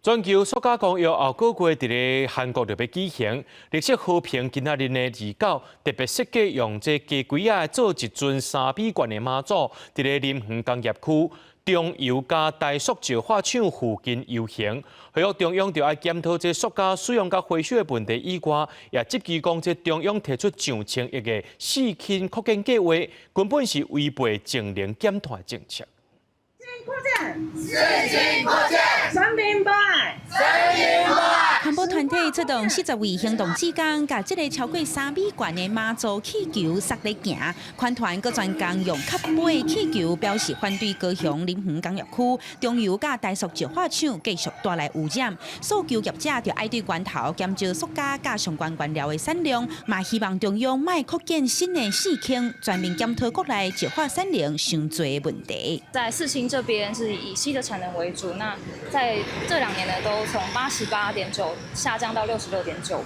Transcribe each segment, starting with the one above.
全球塑胶公约后个月伫咧韩国就要举行，绿色和平今仔日呢29特别设计用这鸡龟啊做一尊3米高的妈祖，伫咧林园工业区中油加大塑石化厂附近游行。会约中央就要检讨这塑胶使用甲回收的问题以外，也积极讲这中央提出上千亿的4轻扩建计划，根本是违背净零减碳政策。 四轻扩建，三明白，环保团体出动40位行动志工，甲这个超过3米高的妈祖气球塞咧行。款团佮专工用卡杯气球表示反对高雄林园工业区中油甲大塑石化厂继续带来污染。塑胶业者就爱对源头减少塑胶甲相关原料的产量，嘛希望中央卖扩建新的4轻，全面检讨国内石化产能上多的问题。在4轻这边是以硒的产能为主，那在这2年呢，都从88.9下降到66.9%。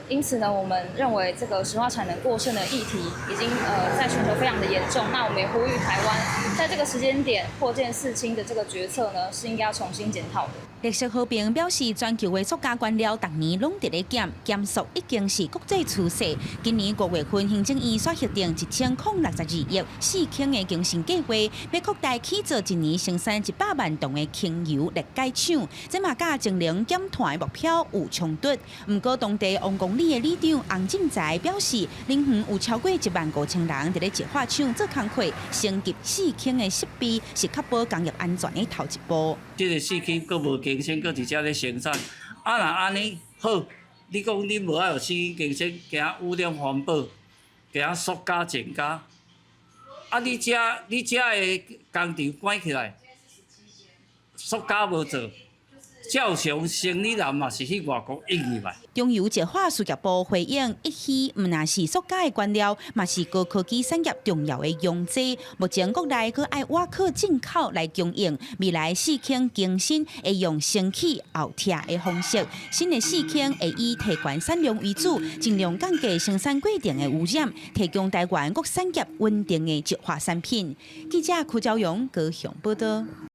因此呢，我们认为这个石化产能过剩的议题已经在全球非常的严重。那我们也呼吁台湾在这个时间点扩建4轻的这个决策呢，是应该要重新检讨的。绿色和平表示，全球的塑胶原料逐年拢伫咧减速已经是国际趋势。今年5月份，行政院所核定1062亿4轻的更新计划，要扩大起做一年生产100万吨的轻油裂解厂，这嘛甲净零减碳的目标有冲突。不过，当地王公里的里长洪进财表示，林园有超过15000人伫咧石化厂做工课，升级4轻的设备是确保工业安全的头一步。这个4轻佫无更新，佫直接咧生产。若安尼好，你讲你无爱有4轻更新，惊污染环保，惊塑胶增加。你遮的工厂关起来，塑胶无做。 照常生理人嘛是去外国引入来。中油石化事业部回应，一气毋但是塑胶的原料，嘛是高科技产业重要的用剂。目前国内佫爱挖靠进口来供应，未来4轻更新会用先起后拆的方式。新的4轻会以提悬产量为主，尽量降低生产过程的污染，提供台湾各产业稳定的石化产品。记者柯昭阳高雄报道。